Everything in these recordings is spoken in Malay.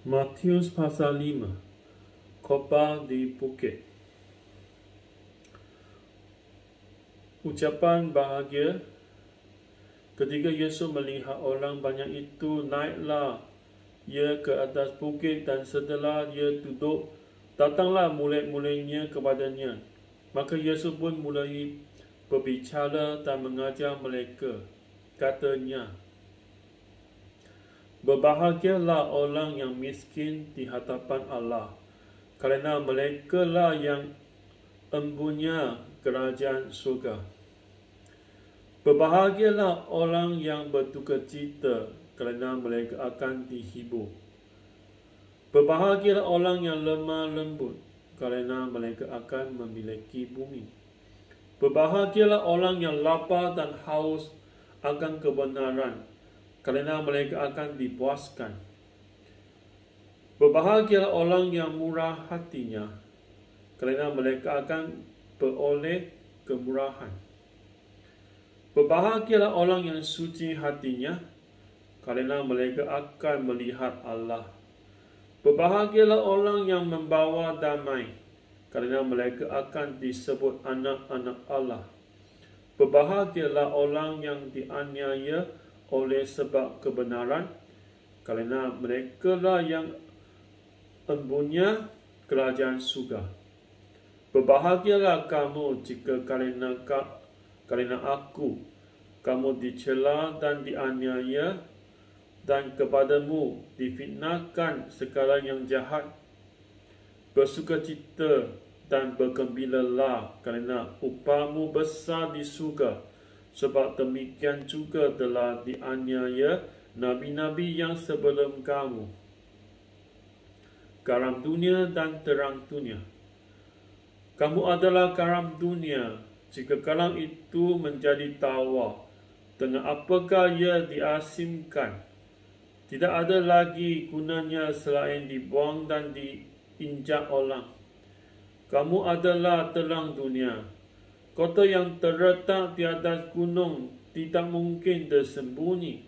Matius pasal 5. Khotbah di bukit. Ucapan bahagia. Ketika Yesus melihat orang banyak itu, naiklah ia ke atas bukit, dan setelah dia duduk, datanglah murid-muridnya kepadanya. Maka Yesus pun mulai berbicara dan mengajar mereka. Katanya, berbahagialah orang yang miskin di hadapan Allah, kerana mereka lah yang empunya kerajaan surga. Berbahagialah orang yang berdukacita, kerana mereka akan dihibur. Berbahagialah orang yang lemah lembut, kerana mereka akan memiliki bumi. Berbahagialah orang yang lapar dan haus akan kebenaran, kerana mereka akan dipuaskan. Berbahagialah orang yang murah hatinya, kerana mereka akan beroleh kemurahan. Berbahagialah orang yang suci hatinya, kerana mereka akan melihat Allah. Berbahagialah orang yang membawa damai, kerana mereka akan disebut anak-anak Allah. Berbahagialah orang yang dianiaya oleh sebab kebenaran, kerana mereka lah yang empunya kerajaan surga. Berbahagialah kamu jika kerana aku, kamu dicela dan dianiaya, dan kepadamu difitnahkan segala yang jahat. Bersukacita dan bergembiralah, kerana upahmu besar di surga, sebab demikian juga telah dianiaya nabi-nabi yang sebelum kamu. Garam dunia dan terang dunia. Kamu adalah garam dunia. Jika garam itu menjadi tawar, dengan apakah ia diasinkan? Tidak ada lagi gunanya selain dibuang dan diinjak orang. Kamu adalah terang dunia. Kota yang terletak di atas gunung tidak mungkin tersembunyi.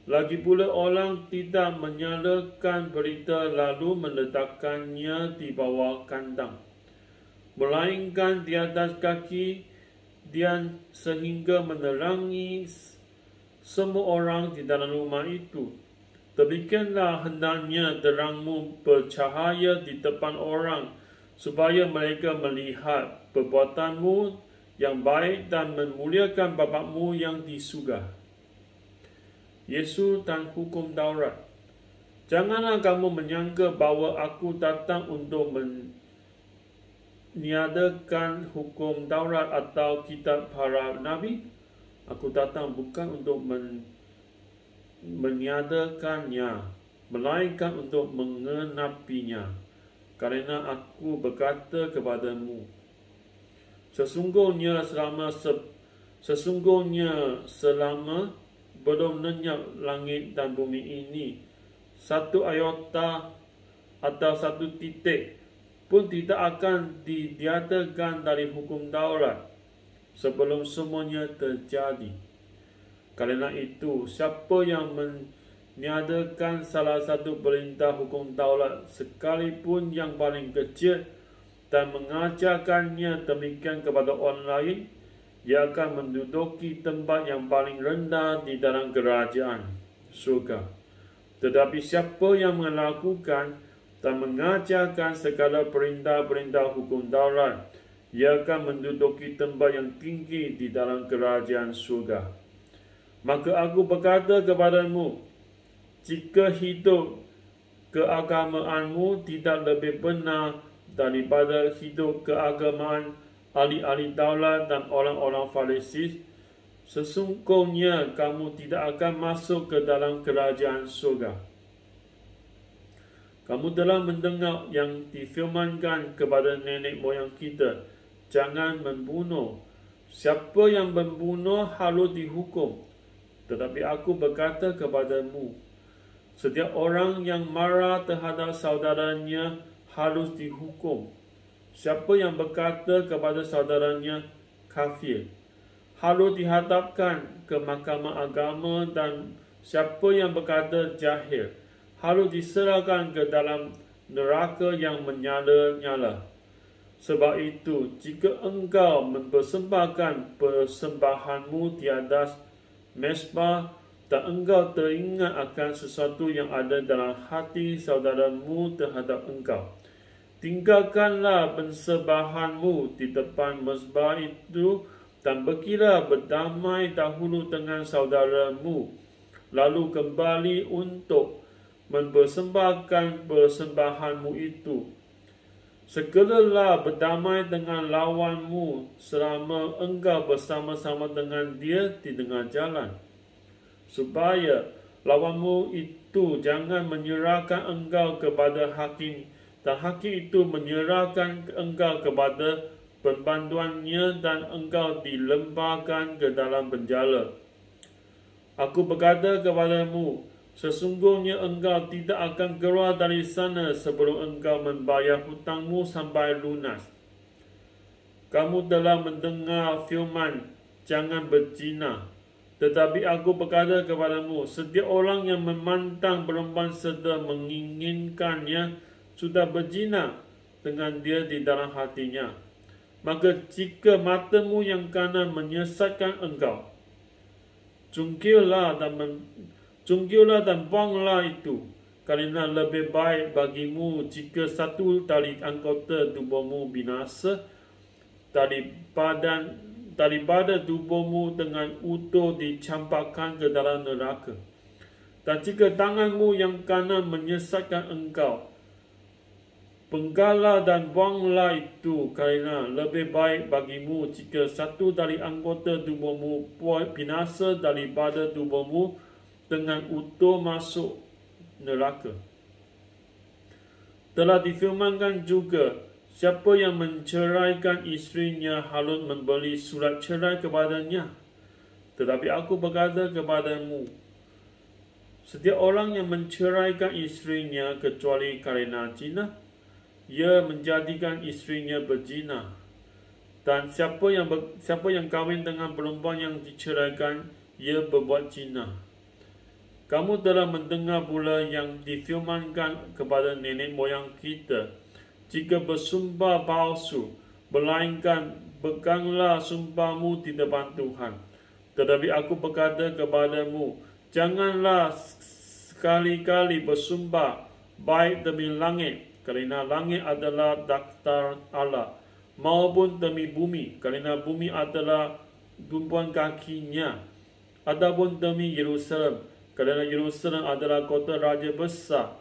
Lagi pula orang tidak menyalakan berita lalu meletakkannya di bawah kandang, melainkan di atas kaki dan sehingga menerangi semua orang di dalam rumah itu. Demikianlah hendaknya terangmu bercahaya di depan orang, supaya mereka melihat perbuatanmu yang baik dan memuliakan Bapamu yang di surga. Yesus dan hukum Taurat. Janganlah kamu menyangka bahawa aku datang untuk meniadakan hukum Taurat atau kitab para nabi. Aku datang bukan untuk meniadakannya, melainkan untuk mengenapinya. Kerana aku berkata kepadamu, sesungguhnya selama belum lenyap langit dan bumi ini, satu iota atau satu titik pun tidak akan ditiadakan dari hukum Taurat sebelum semuanya terjadi. Kerana itu, siapa yang meniadakan salah satu perintah hukum Taurat, sekalipun yang paling kecil, dan mengajarkannya demikian kepada orang lain, ia akan menduduki tempat yang paling rendah di dalam kerajaan surga. Tetapi siapa yang melakukan dan mengajarkan segala perintah-perintah hukum Taurat, ia akan menduduki tempat yang tinggi di dalam kerajaan surga. Maka aku berkata kepadamu, jika hidup keagamaanmu tidak lebih benar daripada hidup keagamaan ahli-ahli Taurat dan orang-orang Farisi, sesungguhnya kamu tidak akan masuk ke dalam kerajaan surga. Kamu telah mendengar yang difirmankan kepada nenek moyang kita, jangan membunuh. Siapa yang membunuh harus dihukum. Tetapi aku berkata kepadamu, setiap orang yang marah terhadap saudaranya harus dihukum. Siapa yang berkata kepada saudaranya kafir, harus dihadapkan ke mahkamah agama, dan siapa yang berkata jahil harus diserahkan ke dalam neraka yang menyala-nyala. Sebab itu, jika engkau mempersembahkan persembahanmu di atas mezbah dan engkau teringat akan sesuatu yang ada dalam hati saudaramu terhadap engkau, tinggalkanlah persembahanmu di depan mezbah itu dan pergilah berdamai dahulu dengan saudaramu, lalu kembali untuk mempersembahkan persembahanmu itu. Segeralah berdamai dengan lawanmu selama engkau bersama-sama dengan dia di tengah jalan, supaya lawanmu itu jangan menyerahkan engkau kepada hakim, dan hakim itu menyerahkan engkau kepada pembantuannya dan engkau dilemparkan ke dalam penjara. Aku berkata kepadamu, sesungguhnya engkau tidak akan keluar dari sana sebelum engkau membayar hutangmu sampai lunas. Kamu telah mendengar firman, jangan berzina. Tetapi aku berkata kepadamu, setiap orang yang memandang perempuan serta menginginkannya sudah berzina dengan dia di dalam hatinya. Maka jika matamu yang kanan menyesatkan engkau, jungkirlah dan buanglah itu, kerana lebih baik bagimu jika satu tali anggota tubuhmu binasa daripada tubuhmu dengan utuh dicampakkan ke dalam neraka. Dan jika tanganmu yang kanan menyesatkan engkau, penggallah dan buanglah itu, kerana lebih baik bagimu jika satu dari anggota tubuhmu binasa daripada tubuhmu dengan utuh masuk neraka. Telah difirmankan juga, siapa yang menceraikan isterinya harus memberi surat cerai kepadanya. Tetapi aku berkata kepadamu, setiap orang yang menceraikan isterinya kecuali kerana zina, ia menjadikan isterinya berzina. Dan siapa yang kahwin dengan perempuan yang diceraikan, ia berbuat zina. Kamu telah mendengar pula yang difirmankan kepada nenek moyang kita, jika bersumpah palsu, melainkan peganglah sumpahmu di depan Tuhan. Tetapi aku berkata kepadamu, janganlah sekali-kali bersumpah baik demi langit, kerana langit adalah daftar Allah, maupun demi bumi, kerana bumi adalah tumpuan kakinya, ataupun demi Yerusalem, kerana Yerusalem adalah kota raja besar.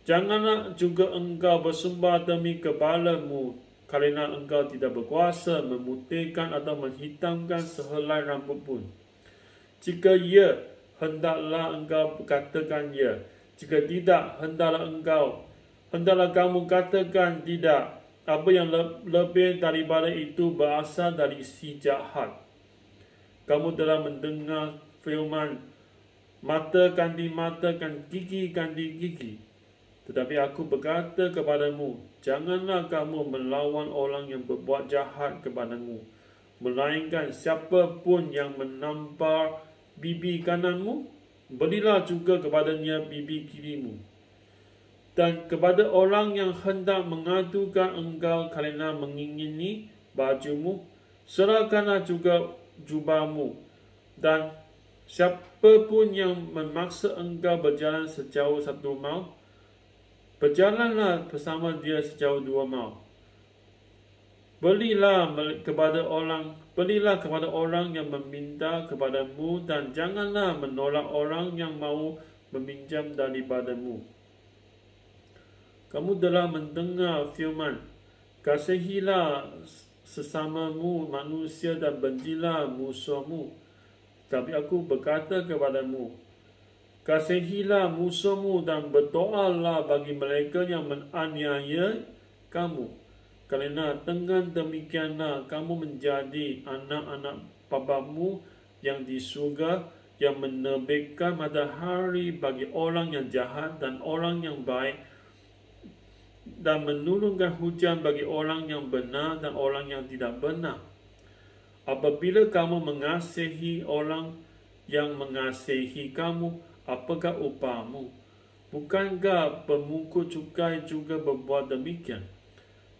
Janganlah juga engkau bersumpah demi kepalamu, kerana engkau tidak berkuasa memutihkan atau menghitamkan sehelai rambut pun. Jika ya, hendaklah engkau katakan ya. Jika tidak, hendaklah kamu katakan tidak. Apa yang lebih daripada itu berasal dari si jahat. Kamu telah mendengar firman, mata ganti mata dan gigi ganti gigi. Tetapi aku berkata kepadamu, janganlah kamu melawan orang yang berbuat jahat kepadamu, melainkan siapa pun yang menampar bibi kananmu, berilah juga kepadanya bibi kirimu. Dan kepada orang yang hendak mengadukan engkau kerana mengingini bajumu, serahkanlah juga jubahmu. Dan siapa pun yang memaksa engkau berjalan sejauh 1 mil, berjalanlah bersama dia sejauh 2 mil. Berilah kepada orang yang meminta kepadamu, dan janganlah menolak orang yang mahu meminjam daripadamu. Kamu telah mendengar firman, kasihilah sesamamu manusia dan bencilah musuhmu. Tapi aku berkata kepadamu, kasihilah musuhmu dan berdoalah bagi mereka yang menganiaya kamu. Kerana dengan demikianlah kamu menjadi anak-anak Bapamu yang di surga, yang menerbitkan matahari bagi orang yang jahat dan orang yang baik, dan menurunkan hujan bagi orang yang benar dan orang yang tidak benar. Apabila kamu mengasihi orang yang mengasihi kamu, apakah upahmu? Bukankah pemungut cukai juga berbuat demikian?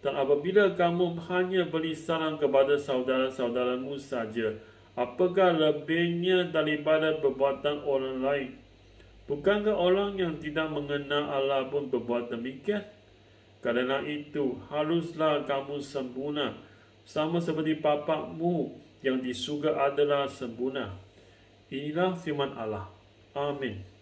Dan apabila kamu hanya beri salam kepada saudara-saudaramu saja, apakah lebihnya daripada perbuatan orang lain? Bukankah orang yang tidak mengenal Allah pun berbuat demikian? Karena itu, haruslah kamu sempurna, sama seperti Bapa-Mu yang di surga adalah sempurna. Inilah firman Allah. Amin.